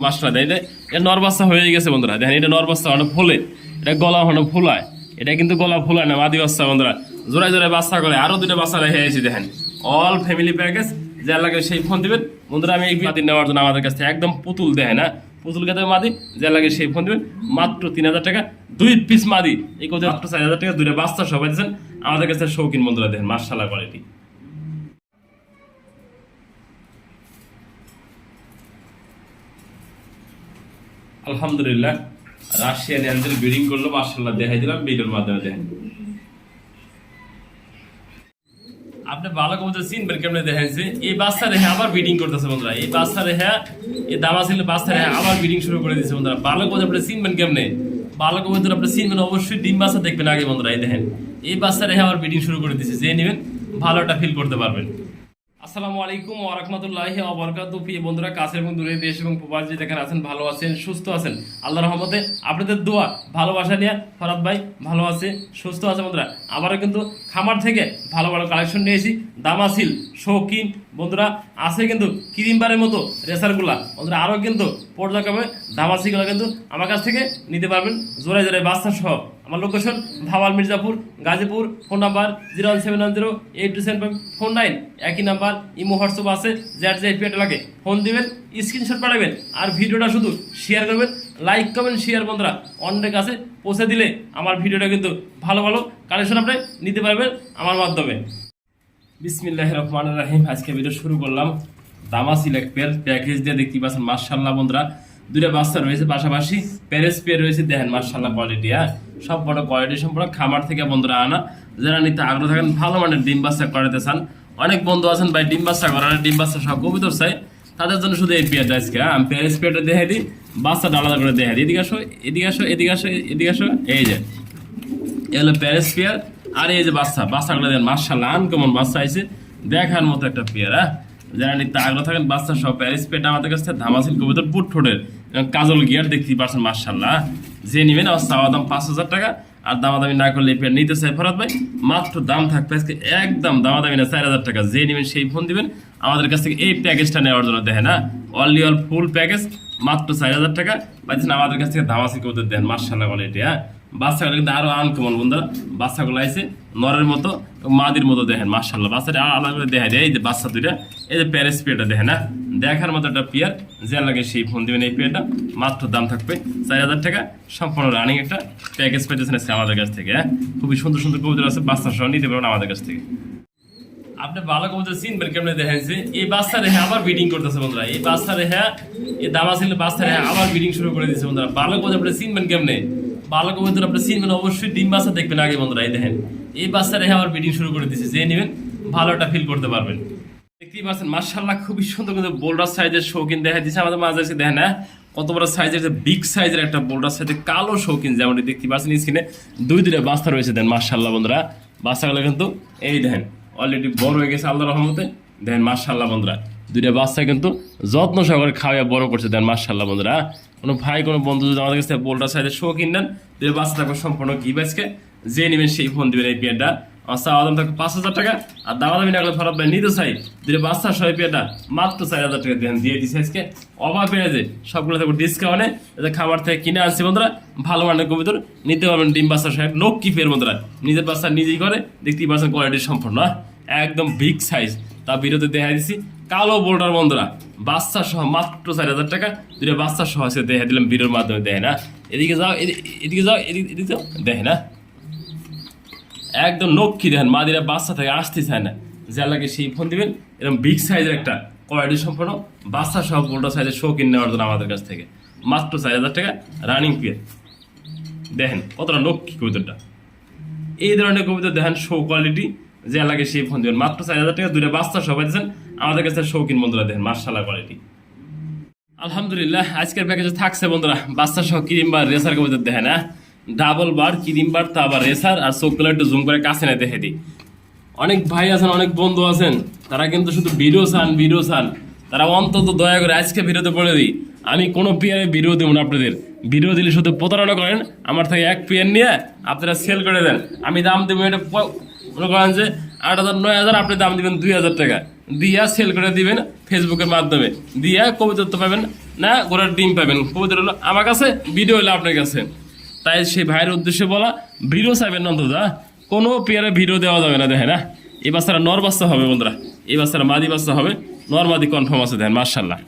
মাসটা দেয় এটা নরবাচ্চা হয়ে গেছে বন্ধুরা। দেখেন এটা নরবাচ্চা মানে ফোলে, এটা গলা মানে ফোলায়, এটা কিন্তু গলা ফোলায় না, মাদি বাচ্চা বন্ধুরা। জোড়ায় জোড়ায় বাচ্চা করে, আরো দুটো বাচ্চা রেখে আছি। দেখেন অল ফ্যামিলি প্যাকেজ, যা লাগে সেই ফোন দিবেন বন্ধুরা। আমি এই মাদি নেওয়ার জন্য আমাদের কাছ থেকে একদম পুতুল দেখেন না, পুতুল খেতে মাদি, যা লাগে সেই ফোন দিবেন মাত্র 3000 টাকা 2 পিস মাদি। এই কোথায় মাত্র 4000 টাকা 2টা বাচ্চা সবাই দিচ্ছেন আমাদের কাছে শৌখিন বন্ধুরা। দেখেন মাশাআল্লাহ কোয়ালিটি। আলহামদুলিল্লাহ রাশিয়ান অ্যাঞ্জেল ব্রিডিং করলো মাশাআল্লাহ, দেখাই দিলাম ভিডিওর মাধ্যমে। দেখেন আপনি ভালো কবুতর চিনবেন কেমনে দেখাইছে, এই বাচ্চা রেখে আবার ব্রিডিং করতেছে বন্ধুরা। এই বাচ্চা রেখে এই দামা ছিল বাচ্চা রেখে আবার ব্রিডিং শুরু করে দিচ্ছে বন্ধুরা। ভালো কবুতর আপনি চিনবেন কেমনে, ভালো কবুতর আপনি চিনবেন অবশ্যই ডিম বাচ্চা দেখবেন আগে বন্ধুরা। এই দেখেন এই বাচ্চা রেখে আবার ব্রিডিং শুরু করে দিচ্ছে, যে নেবেন ভালোটা ফিল করতে পারবেন। আসসালামু আলাইকুম ওয়া রাহমাতুল্লাহি ওয়া বারাকাতুহু। প্রিয় বন্ধুরা, কাছের এবং দূরের দেশ এবং প্রবাসী যেখানে আছেন, ভালো আছেন সুস্থ আছেন আল্লাহর রহমতে, আপনাদের দোয়া ভালোবাসা নিয়ে ফরাদ ভাই ভালো আছে সুস্থ আছে বন্ধুরা। আবারও কিন্তু খামার থেকে ভালো ভালো কালেকশন নিয়েছি, দামাসিল শৌখিন বন্ধুরা আছে কিন্তু ক্রিমবারের মতো রেসারগুলা বন্ধুরা। আরও কিন্তু পর্যায়ক্রমে দামাসিলগুলো কিন্তু আমার কাছ থেকে নিতে পারবেন জোড়ায় জোড়ায় বাচ্চা সহ। আমার location Bhawal Mirzapur Gazipur. Phone number 01710827449, একই নাম্বার। ইমো হোয়াটসঅ্যাপ আছে, যার যে পেট লাগে ফোন দিবেন, স্ক্রিনশট পাঠাবেন, আর ভিডিওটা শুধু শেয়ার করবেন, লাইক কমেন্ট শেয়ার বন্ধুরা অন্যের কাছে পৌঁছে দিলে আমার ভিডিওটা কিন্তু ভালো ভালো কালেকশন আপনি নিতে পারবেন আমার মাধ্যমে। বিসমিল্লাহির রহমানির রহিম। আজকে ভিডিও শুরু করলাম দামাসিল এক পেয়ার প্যাকেজ দিয়ে, দেখতে পাচ্ছেন মাশাআল্লাহ বন্ধুরা। দুইটা বাচ্চা রয়েছে, পাশাপাশি প্যারেস পেয়ার রয়েছে। দেখেন মাশাআল্লাহ কোয়ালিটি, সব বড় কোয়ালিটি সম্পূর্ণ খামার থেকে বন্ধুরা আনা। যারা নিতে আগ্রহ থাকেন, ভালো মানের ডিম বাচ্চা করাতে চান, অনেক বন্ধু আছেন ভাই ডিম বাচ্চা করার, ডিম বাচ্চা সব কবিতর চাই, তাদের জন্য শুধু এই পেয়ারটা আজকে। আমি প্যারেস পেয়ারটা দেখে দিই, বাচ্চাটা আলাদা করে দেখে দিই। এদিকে আসো এদিকে আসো এদিকে আসো এদিকে আসো। এই যে এ হলো প্যারেস পেয়ার, আর এই যে বাচ্চাগুলো দেন মাশাআল্লাহ আনকমন বাচ্চা আছে, দেখার মতো একটা পেয়ার। যারা নিতে আগ্রহ থাকেন বাচ্চা সব প্যারিস পেটা আমাদের কাছে ধামাসিল কবুতর বুট ঠোঁটের কাজল গিয়ার দেখতেই পাচ্ছেন মাশাআল্লাহ। যে নেবেন আমার চাওয়া দাম 5000 টাকা, আর দামাদামি না করলে এই পেয়ার নিতে চাই ফরাদ ভাই মাত্র দাম থাকবে আজকে একদম দামাদামি না 4000 টাকা। যে নেবেন সেই ফোন দিবেন আমাদের কাছ থেকে এই প্যাকেজটা নেওয়ার জন্য। দেখেন না অনলি অল ফুল প্যাকেজ মাত্র 4000 টাকা পাচ্ছেন আমাদের কাছ থেকে ধামাসিল কবুতর। দেখেন মাশাআল্লাহ কোয়ালিটি। বাচ্চাগুলো কিন্তু আরো আনকমন বন্ধুরা, বাচ্চাগুলো আছে নরের মতো মাদির মতো। দেখেন মাশাআল্লাহ বাচ্চাটা আলাদা করে দেখা যায়। এই যে বাচ্চা দুইটা, এই যে প্যারেস পেয়ারটা দেখেন না, দেখার মতো একটা পেয়ার, যে লাগে সেই ফোন দিবেন। এই পেয়ারটা মাত্র দাম থাকবে 4000 টাকা, সম্পূর্ণ রানিং একটা প্যাকেজ পেতেছেন আমাদের কাছ থেকে। খুবই সুন্দর সুন্দর কবুতর আছে, বাচ্চা সহ নিতে পারবেন আমাদের কাছ থেকে। আপনি ভালো কবুতর চিনবেন কেমনে দেখাইছে, এই বাচ্চা রেখে আবার ব্রিডিং করতেছে বন্ধুরা। এই বাচ্চা রেখে এই দামাসিল বাচ্চা রেখে আবার ব্রিডিং শুরু করে দিচ্ছে বন্ধুরা। ভালো কবুতর আপনি চিনবেন কেমনে, ভালো কবুতর আপনি চিনবেন অবশ্যই ডিম বাচ্চা দেখবেন আগে বন্ধুরা। এই দেখেন এই বাচ্চা রেখে আবার ব্রিডিং শুরু করে দিচ্ছে, যে নেবেন ভালোটা ফিল করতে পারবেন। দেখতেই পাচ্ছেন মাশাআল্লাহ খুবই সুন্দর কিন্তু বোল্ডার সাইজের শৌখিন দেখা দিচ্ছে আমাদের মাঝে আছে। দেখেন না কত বড় সাইজের, বিগ সাইজের একটা বোল্ডার সাইজের কালো শৌখিন, যেমন দেখতে পাচ্ছেন স্ক্রিনে দুইটা বাচ্চা রয়েছে। দেন মাশাআল্লাহ বন্ধুরা বাচ্চাগুলো কিন্তু এই দেখেন অলরেডি বড় হয়ে গেছে আল্লাহর রহমতে। দেখেন মাশাআল্লাহ বন্ধুরা দুইটা বাচ্চা কিন্তু যত্ন সহকারে খাওয়া বড় করছে। দেন মাশাআল্লাহ বন্ধুরা, কোনো ভাই কোনো বন্ধু যদি আমাদের কাছে বোল্ডার সাইজের শৌখিন নেন, দুইটা বাচ্চা থাকবে সম্পূর্ণ গিফট। যে নেবেন সেই ফোন দিবেন। এই পেয়ারটা আমার চাওয়া দাম থাকবে 5000 টাকা, আর দামাদামি না করলে ফরাদ ভাই নিতে চাই দুইটা বাচ্চা সহ পেয়ারটা মাত্র 4000 টাকা দিয়ে দিচ্ছে আজকে অভাব পেয়ে যায়। সবগুলো থাকবে ডিসকাউন্টে, খাবার থেকে কিনে আনছি বন্ধুরা। ভালো মানের কবুতর নিতে পারবেন ডিম বাচ্চা সহ লক্ষ্মী পেয়ার বন্ধুরা, নিজের বাচ্চা নিজেই করে, দেখতেই পাচ্ছেন কোয়ালিটি সম্পূর্ণ একদম বিগ সাইজ। তা বিরতে দেখা দিচ্ছি কালো বোল্ডার বন্ধুরা বাচ্চা সহ মাত্র 4000 টাকা, দুটো বাচ্চা সহ আছে দেখা দিলাম ভিডিওর মাধ্যমে। দেখে না এদিকে যাও এদিকে যাও এদিকে যাও, দেখে না একদম লক্ষ্মী। দেখেন মাদিরা বাচ্চা থেকে আসতে চায় না, যা লাগে সেই ফোন দিবেন। এরকম বিগ সাইজের একটা কোয়ালিটি সম্পূর্ণ বাচ্চা সহ বোল্ডার সাইজের শৌখিন নেওয়ার জন্য আমাদের কাছ থেকে মাত্র 4000 টাকা রানিং পেয়ার। দেখেন কতটা লক্ষ্মী কবুতরটা, এই ধরনের কবুতর দেখেন শো কোয়ালিটি, যে লাগে সেই ফোন দিবেন মাত্র 4000 টাকা, দুইটা বাচ্চা সবাই দিচ্ছেন আমাদের কাছে শৌখিন বন্ধুরা। দেখেন মাশাআল্লাহ কোয়ালিটি। আলহামদুলিল্লাহ আজকের প্যাকেজে থাকছে বন্ধুরা বাচ্চা সহ ক্রিম বার রেসার কবুতর। দেখেন ডাবল বার ক্রিম বার, তা আবার রেসার, আর চোখগুলো একটু জুম করে কাছে না দেখে দিই। অনেক ভাই আছেন অনেক বন্ধু আছেন, তারা কিন্তু শুধু ভিডিও চান, তারা অন্তত দয়া করে আজকে ভিডিওতে বলে দিই আমি কোনো পেয়ারে ভিডিও দেবো না আপনাদের। ভিডিও দিলে শুধু প্রতারণা করেন, আমার থেকে এক পেয়ার নিয়ে আপনারা সেল করে দেন, আমি দাম দেবো এটা মনে করেন যে 8,000 9,000 আপনি দাম দিবেন 2,000 টাকা দিয়া সেল করে দিবেন ফেসবুকের মাধ্যমে দিয়া কবুতর তো পাবেন না, ঘোড়ার ডিম পাবেন। কবুতর হলো আমার কাছে, ভিডিও হলো আপনার কাছে। তাই সেই ভাইয়ের উদ্দেশ্যে বলা, ভিডিও চাইবেন অন্তত, কোনো পেয়ারে ভিডিও দেওয়া যাবে না। দেখেন না, এই বাচ্চারা নর বাচ্চা হবে বন্ধুরা, এই বাচ্চারা মাদি বাচ্চা হবে, নর মাদি কনফার্ম আছে। দেখেন মাশাআল্লাহ,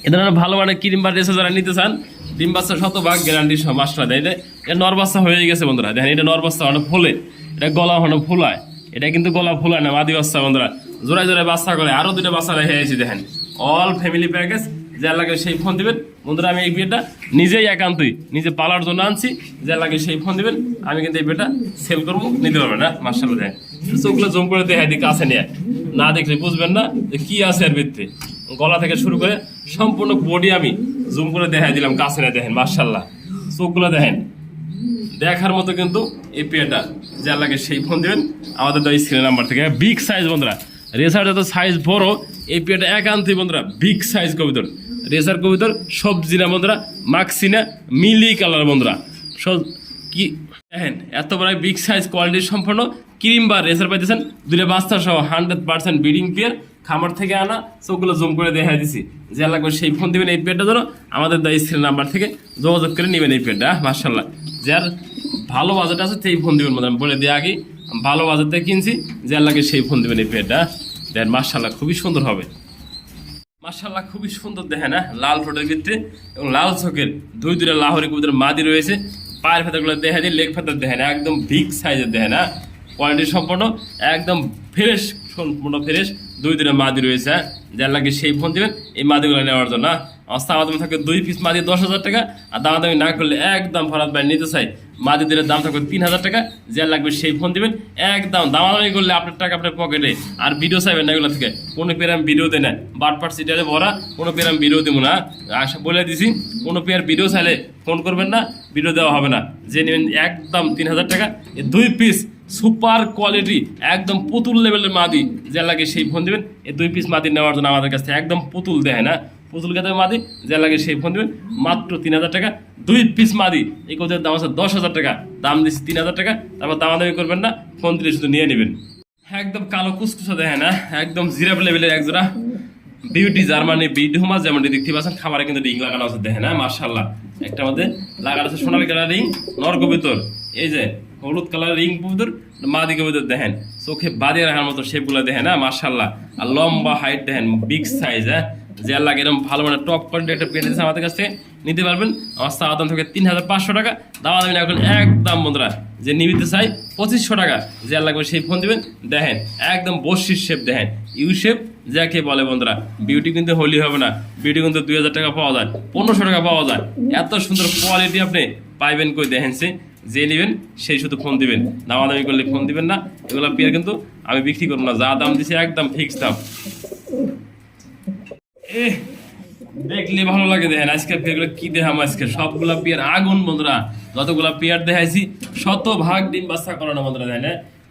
এদের ভালো মানে ক্রিম বা রেসে যারা নিতে চান, ডিম বাচ্চা 100% গ্যারান্টি সহ মাসটা দেয়। এটা নর বাচ্চা হয়ে গেছে বন্ধুরা। দেখেন এটা নর বাচ্চা মানে ফুলে, এটা গলা হলো ফুলায়, এটা কিন্তু গলা ফুলায় না, মাদি বাচ্চা বন্ধুরা। জোড়ায় জোড়ায় বাচ্চা করে, আরো 2টা বাচ্চা রেখে গেছি। দেখেন অল ফ্যামিলি প্যাকেজ, যা লাগে সেই ফোন দিবেন বন্ধুরা। আমি এই বিয়েটা নিজেই একান্তই নিজে পালার জন্য আনছি, যা লাগে সেই ফোন দিবেন। আমি কিন্তু এই বিয়েটা সেল করবো, নিতে পারবেন না। মার্শাল্লাহ দেখেন চোখগুলো জম করে দেখাই দিই, কাছে নিয়ে না দেখলে বুঝবেন না যে কি আছে এর ভিতরে। গলা থেকে শুরু করে সম্পূর্ণ বডি আমি জুম করে দেখাই দিলাম, কাছে নিয়ে দেখেন মার্শাল্লাহ চোখগুলো দেখেন, দেখার মতো কিন্তু এই পেয়ারটা। যা লাগে সেই ফোন দিবেন আমাদের স্ক্রিনের নাম্বার থেকে। বিগ সাইজ বন্ধুরা, রেসার যত সাইজ বড়, এই পেয়ারটা একান্তই বন্ধুরা বিগ সাইজ কবুতর। রেসার কবুতর সবজি না বন্ধুরা, মাক্সি না, মিলি কালার বন্ধুরা। সব কি দেখেন এত বড় বিগ সাইজ কোয়ালিটি সম্পন্ন ক্রিম বা রেসার পাইতেছেন, 2টা বাচ্চা সহ 100% ব্রিডিং পেয়ার, খামার থেকে আনা। চোখগুলো জুম করে দেখা দিছি, যা লাগবে সেই ফোন দিবেন এই পেয়ারটা জন্য আমাদের স্ক্রিনের নাম্বার থেকে যোগাযোগ করে নেবেন এই পেয়ারটা। মাশাআল্লাহ, যার ভালো বাজেট আছে সেই ফোন দিবেন বলে বলে দিয়ে আগে, ভালো বাজেট থেকে কিনছি, যার লাগে সেই ফোন দিবেন এই পেয়ারটা। দেখেন মাশাআল্লাহ খুবই সুন্দর হবে, মাশাআল্লাহ খুবই সুন্দর। দেখেন না, লাল ঠোঁটের ভিতরে এবং লাল চোখের 2টা লাহোরি কবুতর মাদি রয়েছে। পায়ের ফেদারগুলো দেখা যায়, লেগ ফেদার দেখেন একদম বিগ সাইজের। দেখেন না, কোয়ালিটি সম্পন্ন একদম ফ্রেশ, সম্পূর্ণ ফ্রেশ। 2টা মাদি রয়েছে, যার লাগে সেই ফোন দিবেন এই মাদিগুলো নেওয়ার জন্য। দামাদামি থাকে 2 পিস মাদি 10,000 টাকা, আর দামাদামি না করলে একদম ফরাদ ভাই নিতে চাই মাদিদের দাম থাকবে 3,000 টাকা। যার লাগবে সেই ফোন দিবেন একদম। দামাদামি করলে আপনার টাকা আপনার পকেটে, আর ভিডিও চাইবেন না এগুলো থেকে। কোনো পেয়ার আমি ভিডিও দেয় না, বাটপার সিটারে ভরা, কোনো পেয়ার আমি ভিডিও দেবো না। আশা বলে দিছি, কোনো পেয়ার ভিডিও চাইলে ফোন করবেন না, ভিডিও দেওয়া হবে না। যে নেবেন একদম 3,000 টাকা, এই 2 পিস সুপার কোয়ালিটি একদম পুতুল লেভেলের মাদি, যা লাগে সেই ফোন দিবেন। এই 2 পিস মাদি নেওয়ার জন্য আমাদের কাছ থেকে একদম পুতুল দেয় না, পুতুল গাছের মাদি, যা লাগে সেই ফোন দিবেন মাত্র 3,000 টাকা। 2 পিস মাদি, এই কোথায় দাম আছে 10,000 টাকা, দাম দিচ্ছি 3,000 টাকা। তারপর দামাদামি করবেন না, ফোন দিলে শুধু নিয়ে নেবেন। একদম কালো কুচকুচা দেখে না, একদম জিরাপ লেভেলের একজোড়া বিউটি জার্মানি বিডহুমা, যেমন দেখতে পাচ্ছেন খাবারে কিন্তু রিং লাগানো আছে। দেখেন না মাশাআল্লাহ, একটা মধ্যে লাগানো আছে সোনালী কালার রিং, নর কবুতর। এই যে হলুদ কালার রিং কবুতর, মাদি কবুতর দেখেন চোখে বাঁধিয়ে রাখার মতো শেপগুলো দেখেন না মাশাআল্লাহ। আর লম্বা হাইট দেখেন, বিগ সাইজ। হ্যাঁ, যে লাগে এরকম ভালো মানে টপ কোয়ালিটি একটা পেয়ে দিচ্ছে আমাদের কাছ থেকে, নিতে পারবেন। আমার চাওয়া দাম থেকে 3,500 টাকা, দাম দামি এখন একদম বন্ধুরা। যে নিবিতে চাই 2,500 টাকা, যে লাগবে সেই ফোন দিবেন। দেখেন একদম বসির শেপ, দেখেন ইউ শেপ যাকে বলে বন্ধুরা। বিউটি কিন্তু হোলি হবে না, বিউটি কিন্তু 2,000 টাকা পাওয়া যায়, 1,500 টাকা পাওয়া যায়। এত সুন্দর কোয়ালিটি আপনি পাইবেন কই দেখেন। যে নেবেন সেই শুধু ফোন দিবেন, দামাদামি করলে ফোন দিবেন না। এগুলো পেয়ার কিন্তু আমি বিক্রি করবো না, যা দাম দিছি একদম ফিক্স দাম। দেখলে ভালো লাগে। দেখেন আজকের পেয়ারগুলো কি দেখাম, আজকে সবগুলা পেয়ার আগুন বন্ধুরা। যতগুলা পেয়ার দেখাইছি 100% ডিম বাচ্চা করানো বন্ধুরা। দেখেন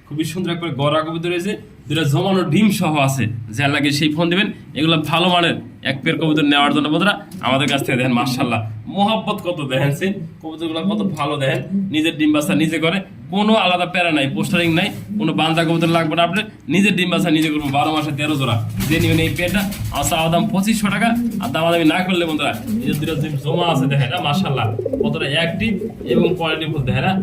খুবই সুন্দর করে গড়া কবুতর রয়েছে, 2টা জমানো ডিম সহ আছে, যা লাগে সেই ফোন দিবেন। এগুলো ভালো মানের এক পেয়ার কবুতর নেওয়ার জন্য বন্ধুরা আমাদের কাছ থেকে। দেখেন মাশাআল্লাহ মোহাব্বত কত, দেখেন কবুতরগুলো কত ভালো। দেখেন নিজের ডিম বাচ্চা নিজে করে, কোনো আলাদা প্যারা নাই, পোস্টারিং নাই, কোনো বান্ধা কবুতর লাগবে না। আপনি নিজের ডিম বাচ্চা নিজে করবো, 12 মাসে 13 জোড়া। যে নেবেন এই পেয়ারটা আমার চাওয়া দাম 2,500 টাকা, আর দামাদামি না করলে বন্ধুরা নিজের 2টা ডিম জমা আছে। দেখেন না মাশাআল্লাহ কতটা অ্যাক্টিভ এবং কোয়ালিটি ফুল। দেখেন না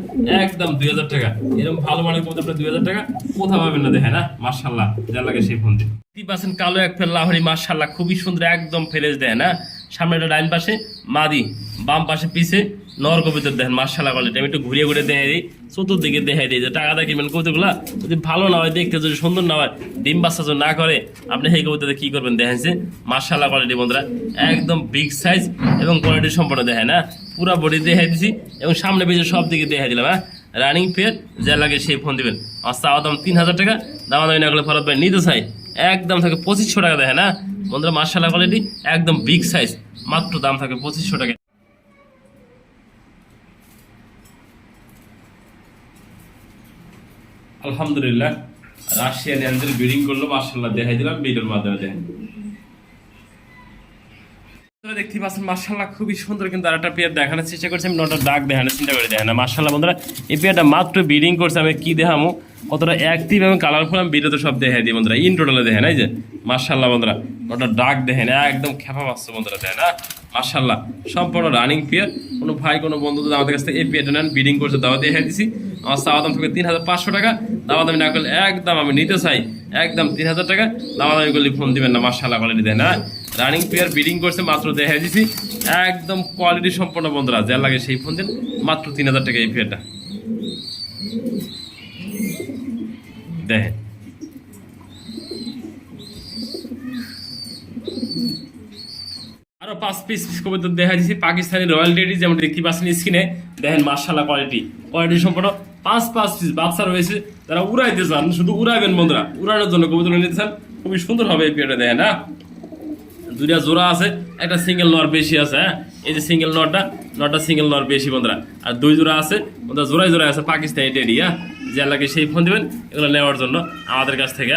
একদম 2,000 টাকা, এরকম ভালো মানের কবুতর 2,000 টাকা কোথাও পাবেন না। দেখেন না মাশাআল্লাহ, যা লাগে সেই ফোন দিন। 50% কালো এক ফের লাহোরি মাশাআল্লাহ খুবই সুন্দর, একদম ফ্রেশ। দেখেন না সামনে একটা ডাইন পাশে মাদি, বাম পাশে পিছে নর কবুতর। দেখেন মাশাআল্লাহ কোয়ালিটি। আমি একটু ঘুরিয়ে ঘুরিয়ে দেখাই দিই, চতুর্দিকে দেখাই দিই যে টাকা দিয়ে কিনবেন কবুতরগুলা যদি ভালো না হয়, দেখতে যদি সুন্দর না হয়, ডিম বাচ্চা যদি না করে, আপনি সেই কবুতরে কি করবেন দেখেন। মাশাআল্লাহ কোয়ালিটি বন্ধুরা, একদম বিগ সাইজ এবং কোয়ালিটি সম্পন্ন। দেখেন না পুরো বডি দেখাই দিছি এবং সামনে পিছনে সব দিকে দেখাই দিলাম। হ্যাঁ, রানিং পেয়ার, যা লাগে সেই ফোন দিবেন। আমার চাওয়া দাম 3,000 টাকা, দামাদামি না করলে ফরাদ ভাই নিতে চাই একদম থাকে 2,500 টাকা। দেখেন না বন্ধুরা মাশাআল্লাহ কোয়ালিটি একদম বিগ সাইজ, মাত্র দাম থাকে 2,500 টাকা। আলহামদুলিল্লাহ রাশিয়ান অ্যাঞ্জেল ব্রিডিং করলো মাশাআল্লাহ, দেখাই দিলাম ভিডিওর মাধ্যমে। দেখেন দেখতে পাচ্ছেন মাশাআল্লাহ খুবই সুন্দর কিন্তু আরেকটা পেয়ার দেখানোর চেষ্টা করছি আমি। নটা ডাক দেখানোর চিন্তা করে দেখেন না মাশাআল্লাহ বন্ধুরা, এই পেয়ারটা মাত্র ব্রিডিং করছে। আমি কি দেখামো কতটা অ্যাক্টিভ এবং কালারফুল আমি ভিডিওতে সব দেখাই দিই বন্ধুরা। ইন টোটালে দেখেন এই যে মাশাআল্লাহ বন্ধুরা, নটা ডাক দেখেন একদম খেপা পাচ্ছে বন্ধুরা, দেখেন না মাশাআল্লাহ সম্পূর্ণ রানিং পেয়ার। কোনো ভাই কোনো বন্ধু যদি আমাদের কাছ থেকে এই পেয়ারটা নেন ব্রিডিং করছে দাওয়া দিয়ে দিছি। আমার চাওয়া দাম থাকবে 3500 টাকা, দাওয়া দামি না করলে একদম আমি নিতে চাই একদম 3000 টাকা, দাওয়া দামি করলে ফোন দিবেন না। মাশাআল্লাহ কোয়ালিটি দেন না, রানিং পেয়ার ব্রিডিং করছে মাত্র দেখাই দিছি একদম কোয়ালিটি সম্পন্ন বন্ধুরা, যা লাগে সেই ফোন দিন মাত্র 3000 টাকা এই পেয়ারটা দেখেন। আরো 5 পিস কবুতর দেখা দিচ্ছি পাকিস্তানি রয়্যাল টেডি, যেমন দেখতে পাচ্ছেন স্ক্রিনে দেখেন মাশাআল্লাহ কোয়ালিটি সম্পূর্ণ 5 পিস বাচ্চা রয়েছে। যারা উড়াইতে চান শুধু উড়াইবেন বন্ধুরা, উড়ানোর জন্য কবুতর নিতে চান খুবই সুন্দর হবে এই পেয়ারটা দেখেন না। দুইটা জোড়া আছে, একটা সিঙ্গেল নর বেশি আছে। হ্যাঁ এই যে সিঙ্গেল নরটা সিঙ্গেল নর বেশি বন্ধুরা, আর দুই জোড়া আছে বন্ধুরা, জোড়ায় আছে পাকিস্তানি টেডি। হ্যাঁ যে লাগে সেই ফোন দিবেন এগুলো নেওয়ার জন্য আমাদের কাছ থেকে।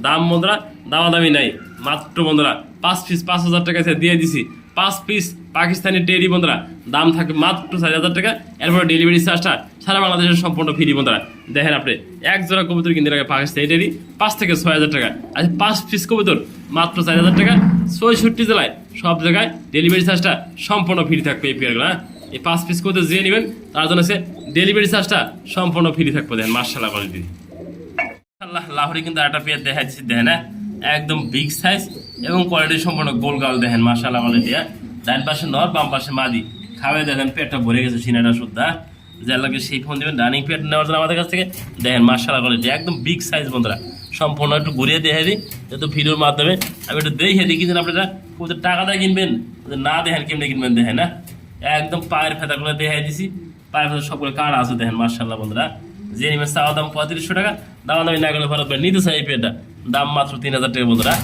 দাম বন্ধুরা দামাদামি নাই, মাত্র বন্ধুরা 5 পিস 5000 টাকা দিয়ে দিছি। 5 পিস পাকিস্তানি টেডি বন্ধুরা, দাম থাকে মাত্র 4000 টাকা। এরপরে ডেলিভারি চার্জটা সারা বাংলাদেশের সম্পূর্ণ ফ্রি বন্ধুরা। দেখেন আপনি এক জোড়া কবুতর কিনতে লাগে পাকিস্তানি টেডি 5 থেকে 6000 টাকা, আর 5 পিস কবুতর মাত্র 4000 টাকা। 64 জেলায় সব জায়গায় ডেলিভারি চার্জটা সম্পূর্ণ ফ্রি থাকবে এই পেয়ারগুলো। এই 5 পিস কবুতর যে নেবেন তার জন্য সে ডেলিভারি চার্জটা সম্পূর্ণ ফ্রি থাকবে। দেখেন মাশাআল্লাহ কোয়ালিটি লাহোরি কিন্তু একটা পেয়ার দেখাচ্ছি দেখেন একদম বিগ সাইজ এবং কোয়ালিটি সম্পূর্ণ গোল গাল দেখেন মাশাআল্লাহ কোয়ালিটি। ডান পাশে নর বাম পাশে মাদি, খাওয়াই দেখেন পেটটা ভরে গেছে সিনাটা শুদ্ধা, যার লাগে সেই ফোন দেবেন রানিং পেট নেওয়ার জন্য আমাদের কাছ থেকে। দেখেন মাশাআল্লাহ কোয়ালিটি একদম বিগ সাইজ বন্ধুরা, সম্পূর্ণ একটু ঘুরিয়ে দেখে দিই যেহেতু ভিডিওর মাধ্যমে আমি একটু দেখে দিই কিন্তু আপনারা কোথাও টাকা দিয়ে কিনবেন না দেখেন কেমনি কিনবেন দেখেন না। একদম পায়ের ফেতাগুলো দেখে দিছি, পায়ের ফেতা সবগুলো কাটা আছে দেখেন মাশাআল্লাহ বন্ধুরা। যে নিবেন চাওয়া দাম 3500 টাকা, দাম দামি না গেলে ভারত নিতে চাই এই পেয়ারটা দাম মাত্র 3000 টাকা বন্ধুরা।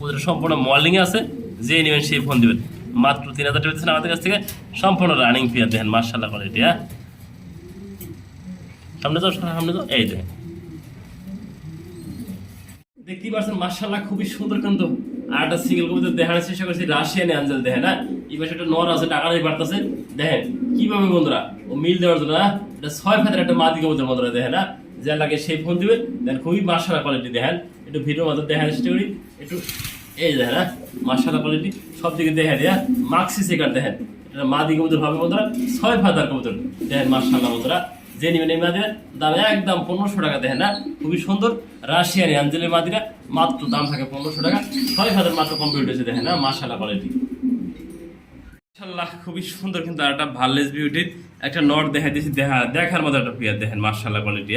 ওদের সম্পূর্ণ মডেলিং আছে, যে নেবেন সেই ফোন দিবেন মাত্র 3000 টাকা দিচ্ছেন আমাদের কাছ থেকে। সম্পূর্ণ রানিং পেয়ার দেখেন মাশাআল্লাহ কোয়ালিটি। হ্যাঁ সামনে যাও এই দেখেন দেখতেই পাচ্ছেন মাশাআল্লাহ খুবই সুন্দর কিন্তু। আর একটা সিঙ্গেল কবুতর দেখানোর চেষ্টা করছি রাশিয়ান অ্যাঞ্জেল দেখেন না, এই পাশে একটা নর আছে টাকা নেই বাড়তেছে দেখেন কিভাবে বন্ধুরা ও মিল দেওয়ার জন্য। এটা 6 ফেদার একটা মাদি কবুতর বন্ধুরা দেখেন না, যা লাগে সেই ফোন দিবেন দেখেন খুবই মাশাআল্লাহ কোয়ালিটি দেখেন। একটু ভিডিওর মাধ্যমে দেখানোর চেষ্টা করি একটু এই দেখেন না মাশাআল্লাহ কোয়ালিটি সব দিকে দেখা দেয়া মাক্সি সেকার দেখেন। এটা মাদি কবুতর হবে বন্ধুরা 6 ফেদার কবুতর দেখেন মাশাআল্লাহ বন্ধুরা। যে নিবেন এই মাদিরা দাম একদম 1500 টাকা দেখেন না, খুবই সুন্দর রাশিয়ানি অ্যাঞ্জেলের মাদিরা মাত্র দাম থাকে 1500 টাকা। 6 ফেদার মাত্র কমপ্লিট হয়েছে দেখেন না মাশাআল্লাহ কোয়ালিটি মাশাআল্লাহ খুবই সুন্দর কিন্তু। আর একটা ভার্লেস বিউটির একটা নর দেখা দিয়েছি দেখার মতো একটা পেয়ার দেখেন মাশাআল্লাহ কোয়ালিটি।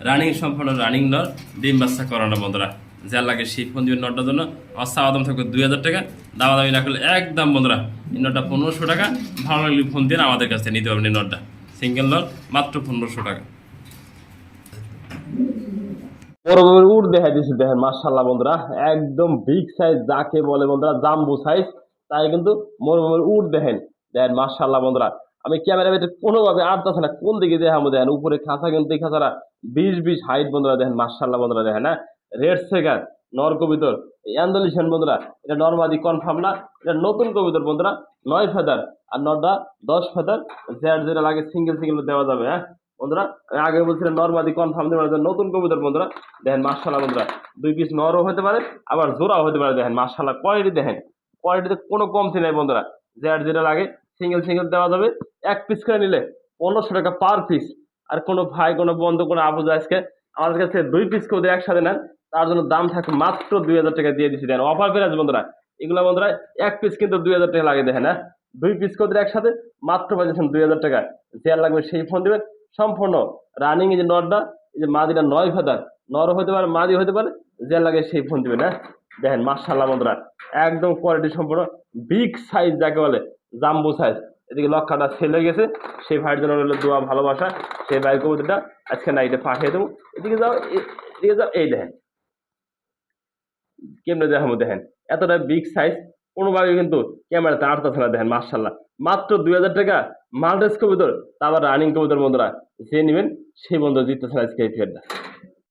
রানিং সম্পূর্ণ রানিং নর, ডিম বাচ্চা করানো বন্ধুরা, যা লাগে সেই ফোন দিবেন নটটার জন্য। আমার চাওয়া দাম থাকবে 2000 টাকা, দামা দামি না করলে একদম বন্ধুরা এই নটটা 1500 টাকা। ভালো লাগলে ফোন দিয়ে আমাদের কাছ থেকে নিতে পারবেন এই নটটা সিঙ্গেল নট মাত্র 1500 টাকা। বড় বড় উট দেখাই দিচ্ছি দেখেন মাশাআল্লাহ বন্ধুরা, একদম বিগ সাইজ যাকে বলে বন্ধুরা জাম্বু সাইজ, তাই কিন্তু বড় বড় উট দেখেন মাশাআল্লাহ বন্ধুরা। আমি ক্যামেরা ভিতরে কোনোভাবে আটতাছে না কোন দিকে দেখাবো দেখেন, উপরে খাঁচা কিন্তু এই খাঁচারা 20 হাইট বন্ধুরা দেখেন মাশাআল্লাহ বন্ধুরা দেখেন না। রেড সেগার নর কবিতর অ্যান্ডালিশন বন্ধুরা, এটা নরমাদি কনফার্ম না, এটা নতুন কবিতর বন্ধুরা 9 ফেদার আর নরটা 10 ফেদার, যেটা লাগে সিঙ্গেল দেওয়া যাবে। হ্যাঁ বন্ধুরা আমি আগে বলছিলাম নরমাদি কনফার্ম দেওয়া যায়, নতুন কবিতর বন্ধুরা দেখেন মাশাআল্লাহ বন্ধুরা। 2 পিস নরও হতে পারে আবার জোড়াও হতে পারে দেখেন মাশাআল্লাহ কোয়ালিটি দেখেন, কোয়ালিটিতে কোনো কমতি নাই বন্ধুরা। যেটা লাগে সিঙ্গেল দেওয়া যাবে। 1 পিস করে নিলে 1500 টাকা পার পিস। আর কোনো ভাই কোনো বন্ধু কোনো আপু আজকে আমাদের কাছে 2 পিস করে একসাথে নেন তার জন্য দাম থাকে মাত্র 2000 টাকা দিয়ে দিচ্ছি দেন অফার পেয়ে আছে বন্ধুরা। এগুলো বন্ধুরা 1 পিস কিন্তু 2000 টাকা লাগে দেখেন। 2 পিস করে একসাথে মাত্র পাচ্ছেন 2000 টাকা। যে লাগবে সেই ফোন দিবেন। সম্পূর্ণ রানিং এই যে নরটা এই যে মাদিটা 9 ফেদার, নরও হতে পারে মাদি হতে পারে, যে লাগে সেই ফোন দিবেন। দেখেন মাশাআল্লাহ বন্ধুরা একদম কোয়ালিটি সম্পূর্ণ বিগ সাইজ যাকে বলে জাম্বু সাইজ। এদিকে লক্ষাটা ছেলে গেছে, সেই ভাইয়ের জন্য রইল দোয়া ভালোবাসা, সেই ভাই কবুতরটা আজকে নাইটে পাঠিয়ে দেবো। এদিকে যাও এই দেখেন কেমনে দেখাবো দেখেন এতটা বিগ সাইজ, কোনোভাবে কিন্তু ক্যামেরাতে আটতাছে না দেখেন মাশাআল্লাহ। মাত্র 2000 টাকা মাল্টেস কবুতর, তা আবার রানিং কবুতর বন্ধুরা, যে নেবেন সেই বন্ধু জিততেছেন আজকে এই ফেয়ারটা।